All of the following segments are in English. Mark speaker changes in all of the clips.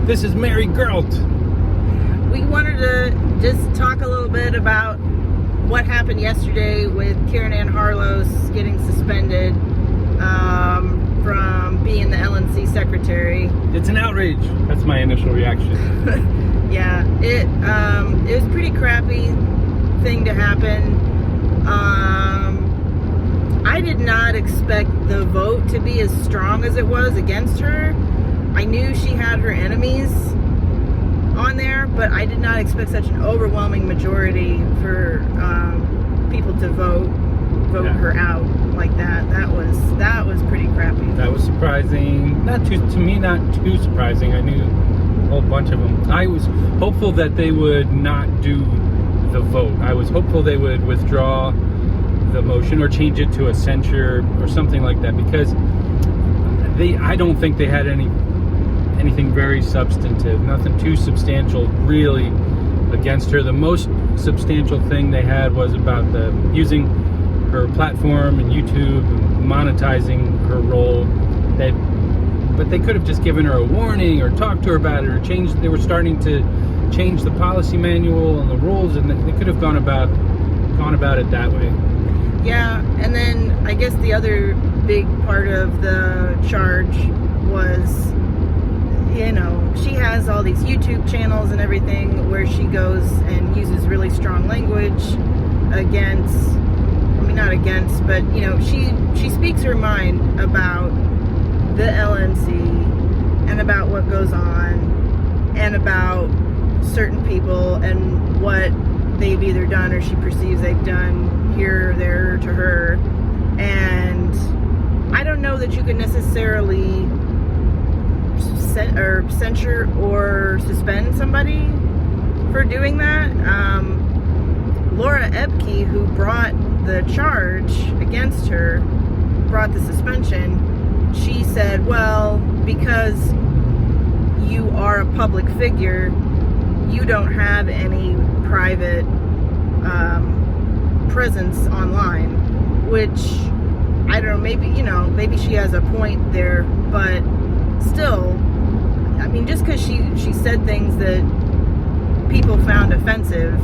Speaker 1: This is Mary Gert.
Speaker 2: We wanted to just talk a little bit about what happened yesterday with Caryn Ann Harlos getting suspended from being the LNC secretary.
Speaker 1: It's an outrage. That's my initial reaction.
Speaker 2: Yeah, it was a pretty crappy thing to happen. I did not expect the vote to be as strong as it was against her. I knew she had her enemies on there, but I did not expect such an overwhelming majority for people to vote her out like that. That was pretty crappy.
Speaker 1: That was surprising. Not too surprising. I knew a whole bunch of them. I was hopeful that they would not do the vote. I was hopeful they would withdraw the motion or change it to a censure or something like that, because I don't think they had anything very substantive, nothing too substantial really against her. The most substantial thing they had was about using her platform and YouTube and monetizing her role. But they could have just given her a warning or talked to her about it, or they were starting to change the policy manual and the rules, and they could have gone about it that way.
Speaker 2: Yeah, and then I guess the other big part of the charge was, she has all these YouTube channels and everything where she goes and uses really strong language but she speaks her mind about the LNC and about what goes on and about certain people and what they've either done or she perceives they've done here or there to her. And I don't know that you could necessarily censure or suspend somebody for doing that. Laura Ebke, who brought the charge against her, brought the suspension, she said, well, because you are a public figure, you don't have any private presence online, which I don't know, maybe she has a point there, but still, I mean, just because she said things that people found offensive,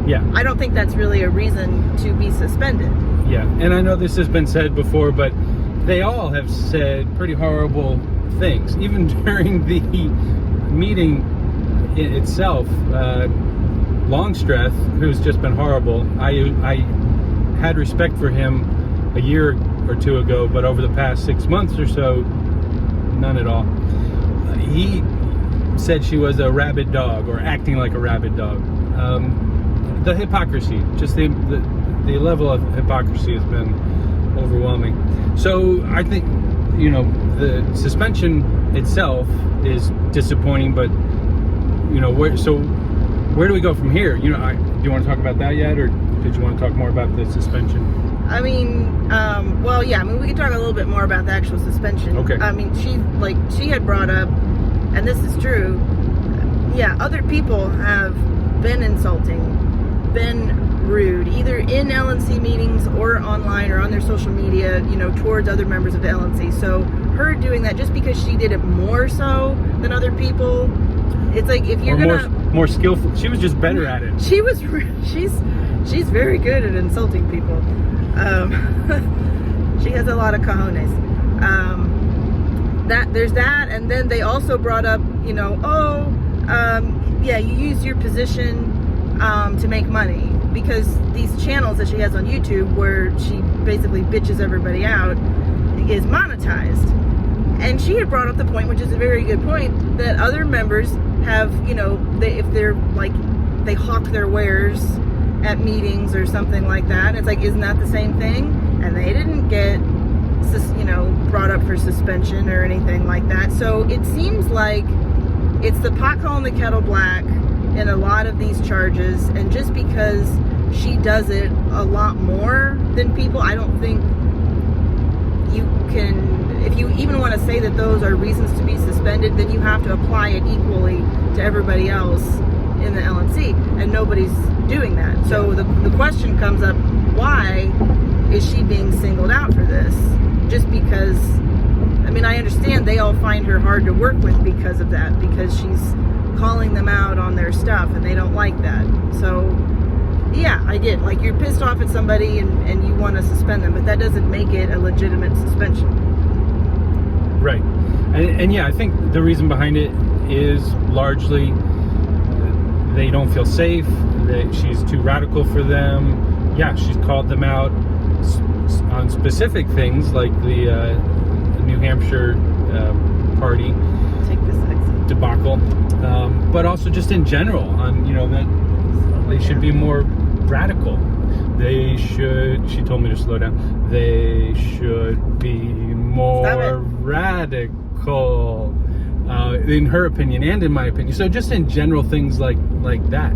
Speaker 1: yeah,
Speaker 2: I don't think that's really a reason to be suspended.
Speaker 1: Yeah, and I know this has been said before, but they all have said pretty horrible things. Even during the meeting itself, Longstreth, who's just been horrible, I had respect for him a year or two ago, but over the past 6 months or so, none at all. He said she was a rabid dog, or acting like a rabid dog. The hypocrisy, just the level of hypocrisy has been overwhelming. So I think, the suspension itself is disappointing, but where do we go from here? Do you want to talk about that yet, or did you want to talk more about the suspension?
Speaker 2: I mean, we could talk a little bit more about the actual suspension.
Speaker 1: Okay.
Speaker 2: I mean, she had brought up, and this is true, other people have been insulting, been rude, either in LNC meetings or online or on their social media, towards other members of the LNC. So her doing that, just because she did it more so than other people, it's like, if you're
Speaker 1: more skillful, she was just better at it.
Speaker 2: She's very good at insulting people. She has a lot of cojones. There's that, and then they also brought up, you use your position to make money, because these channels that she has on YouTube where she basically bitches everybody out is monetized. And she had brought up the point, which is a very good point, that other members have, if they're like, they hawk their wares at meetings or something like that, it's like, isn't that the same thing? And they didn't get brought up for suspension or anything like that. So it seems like it's the pot calling the kettle black in a lot of these charges, and just because she does it a lot more than people, I don't think you can, if you even want to say that those are reasons to be suspended, then you have to apply it equally to everybody else in the LNC, and nobody's doing that. So the question comes up, why is she being singled out for this? Just because I mean, I understand they all find her hard to work with because of that, because she's calling them out on their stuff and they don't like that. So yeah, I get, like, you're pissed off at somebody and you want to suspend them, but that doesn't make it a legitimate suspension.
Speaker 1: Right. And yeah, I think the reason behind it is largely they don't feel safe, that she's too radical for them. Yeah, she's called them out on specific things like the New Hampshire party
Speaker 2: Take this exit.
Speaker 1: debacle, but also just in general on, you know, that they should be more radical. They should, she told me to slow down, they should be more radical, in her opinion and in my opinion. So just in general things like that.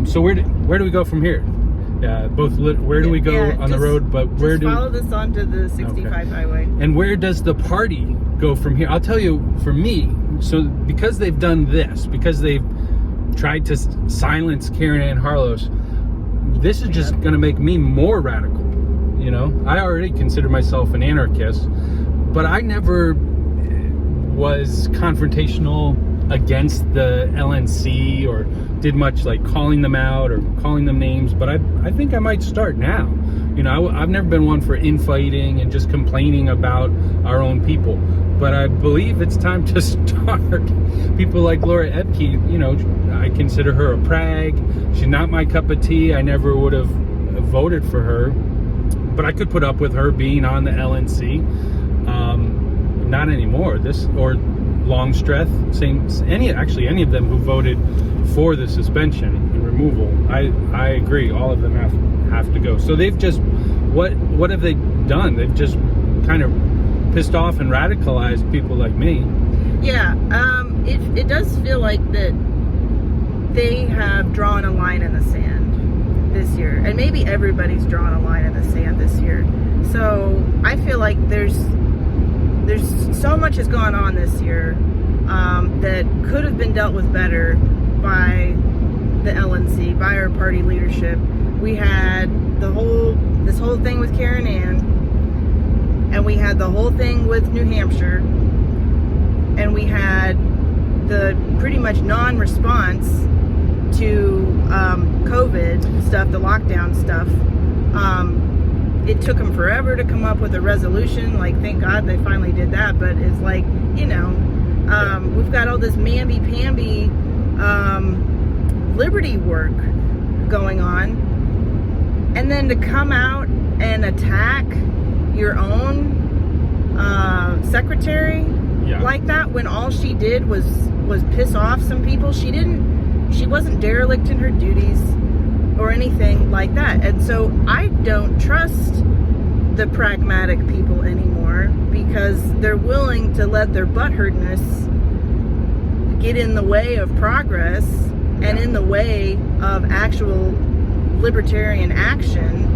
Speaker 1: So where do we go from here? Where do we go on the road? But where do
Speaker 2: follow this onto the 65 highway?
Speaker 1: And where does the party go from here? I'll tell you, for me, so because they've done this, because they've tried to silence Caryn Ann Harlos, this is just going to make me more radical. You know, I already consider myself an anarchist, but I never was confrontational against the LNC or did much like calling them out or calling them names, but I think I might start now. You know, I've never been one for infighting and just complaining about our own people, but I believe it's time to start. People like Laura Ebke, you know, I consider her a prag. She's not my cup of tea. I never would have voted for her, but I could put up with her being on the LNC. Not anymore. This, or Longstreth, any of them who voted for the suspension and removal, I agree, all of them have to go. So they've just, what have they done? They've just kind of pissed off and radicalized people like me.
Speaker 2: Yeah, it does feel like that they have drawn a line in the sand this year, and maybe everybody's drawn a line in the sand this year. So I feel like there's so much has gone on this year that could have been dealt with better by the LNC, by our party leadership. We had this whole thing with Caryn Ann, and we had the whole thing with New Hampshire, and we had the pretty much non-response to COVID stuff, the lockdown stuff. It took them forever to come up with a resolution. Like, thank God they finally did that. But it's like, you know, we've got all this mamby-pamby liberty work going on. And then to come out and attack your own secretary like that, when all she did was piss off some people. She wasn't derelict in her duties or anything like that. And so I don't trust the pragmatic people anymore, because they're willing to let their butthurtness get in the way of progress and in the way of actual libertarian action.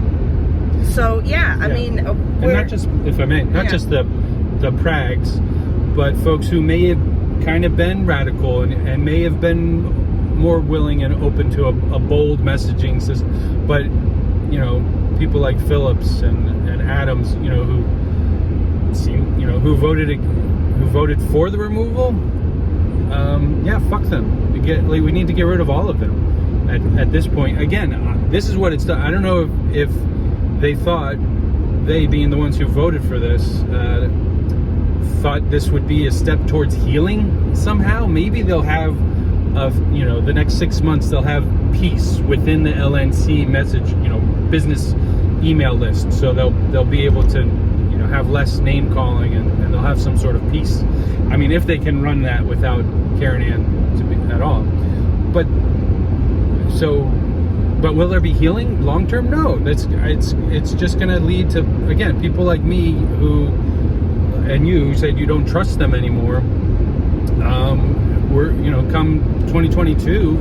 Speaker 2: So I mean,
Speaker 1: and not just, if I may, not just the prags, but folks who may have kind of been radical and may have been more willing and open to a bold messaging system, but you know, people like Phillips and Adams, you know, who voted for the removal. Fuck them. We need to get rid of all of them at this point. Again, this is what it's done. I don't know if they thought, they being the ones who voted for this, thought this would be a step towards healing somehow. Maybe they'll have, the next 6 months they'll have peace within the LNC message, business email list. So they'll be able to, have less name calling and they'll have some sort of peace. I mean, if they can run that without Caryn Ann at all. But will there be healing long term? No. It's just going to lead to, again, people like me and you who said you don't trust them anymore. We're come 2022,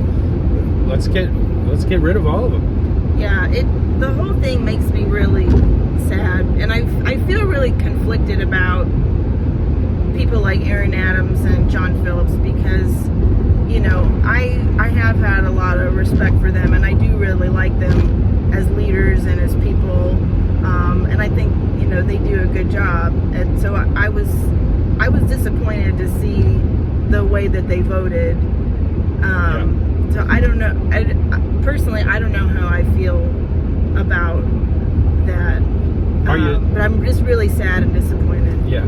Speaker 1: let's get rid of all of them.
Speaker 2: Yeah, the whole thing makes me really sad, and I feel really conflicted about people like Aaron Adams and John Phillips, because I have had a lot of respect for them, and I do really like them as leaders and as people. And I think, you know, they do a good job. And so I was disappointed to see the way that they voted. So I don't know. Personally, I don't know how I feel about that. But I'm just really sad and disappointed.
Speaker 1: Yeah.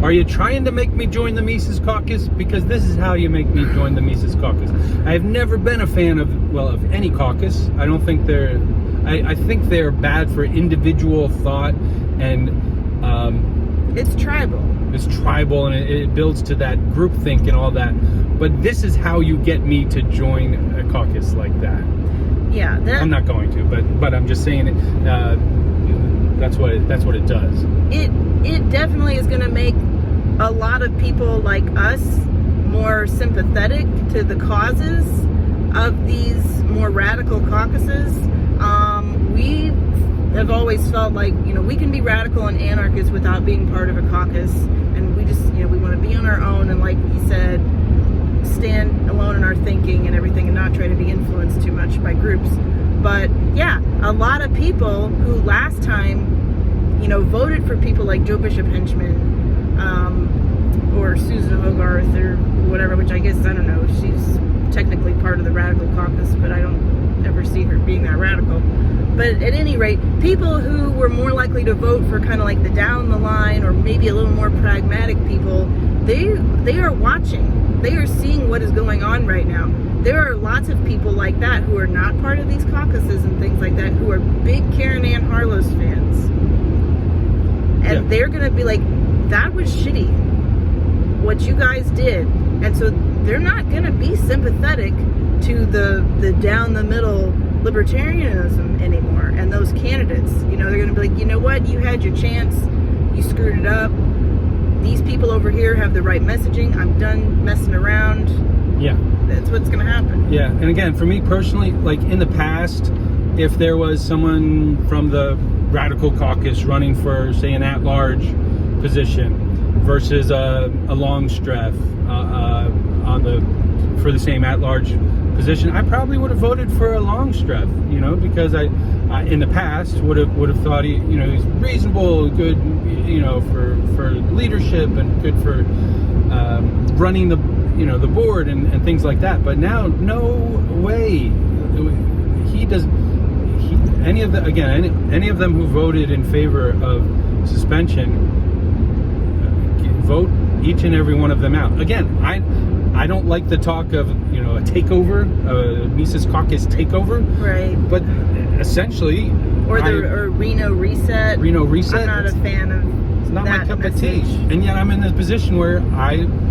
Speaker 1: Are you trying to make me join the Mises Caucus? Because this is how you make me join the Mises Caucus. I've never been a fan of any caucus. I don't think I think they're bad for individual thought, and
Speaker 2: it's tribal.
Speaker 1: It's tribal, and it builds to that groupthink and all that. But this is how you get me to join a caucus like that.
Speaker 2: Yeah,
Speaker 1: I'm not going to, but I'm just saying it. That's what it does.
Speaker 2: It definitely is going to make a lot of people like us more sympathetic to the causes of these more radical caucuses. We have always felt like, you know, we can be radical and anarchists without being part of a caucus, and we just, you know, we want to be on our own, and like he said, stand alone in our thinking and everything, and not try to be influenced too much by groups. But yeah, a lot of people who last time, you know, voted for people like Joe Bishop Henchman, or Susan Hogarth or whatever, which I guess, I don't know, she's technically part of the radical caucus, but I don't ever see her being that radical. But at any rate, people who were more likely to vote for kind of like the down the line or maybe a little more pragmatic people, they are watching. They are seeing what is going on right now. There are lots of people like that who are not part of these caucuses and things like that, who are big Caryn Ann Harlos fans. And they're going to be like, that was shitty, what you guys did. And so they're not going to be sympathetic to the down the middle libertarianism anymore and those candidates. You know, they're going to be like, you know what, you had your chance, you screwed it up. These people over here have the right messaging. I'm done messing around.
Speaker 1: Yeah.
Speaker 2: That's what's going to happen.
Speaker 1: Yeah, and again, for me personally, like in the past, if there was someone from the radical caucus running for, say, an at-large position versus a Longstreth for the same at-large position, I probably would have voted for a Longstreth, you know, because I in the past would have thought he's reasonable, good, you know, for leadership and good for running the board and things like that. But now, no way he does. Any of them who voted in favor of suspension, vote each and every one of them out. Again, I don't like the talk of, you know, a takeover, a Mises Caucus takeover. Right. But essentially,
Speaker 2: or Reno Reset.
Speaker 1: Reno Reset.
Speaker 2: I'm not a fan of.
Speaker 1: It's not
Speaker 2: that
Speaker 1: my cup of tea.
Speaker 2: message.
Speaker 1: And yet I'm in this position where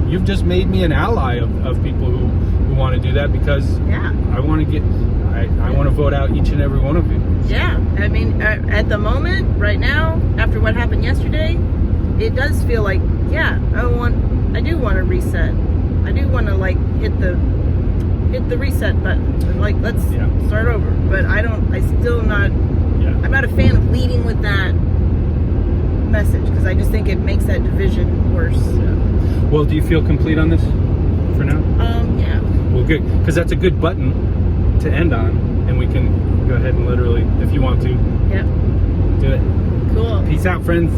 Speaker 1: you've just made me an ally of people who want to do that, because I want to vote out each and every one of you.
Speaker 2: Yeah, I mean, at the moment, right now, after what happened yesterday, it does feel like, I do want to reset. I do want to like hit the reset button. Like, let's start over. But I'm not a fan of leading with that message, because I just think it makes that division worse.
Speaker 1: Yeah. Well, do you feel complete on this for now?
Speaker 2: Yeah.
Speaker 1: Well, good, because that's a good button to end on, and we can go ahead and literally, if you want to, do it.
Speaker 2: Cool.
Speaker 1: Peace out, friends.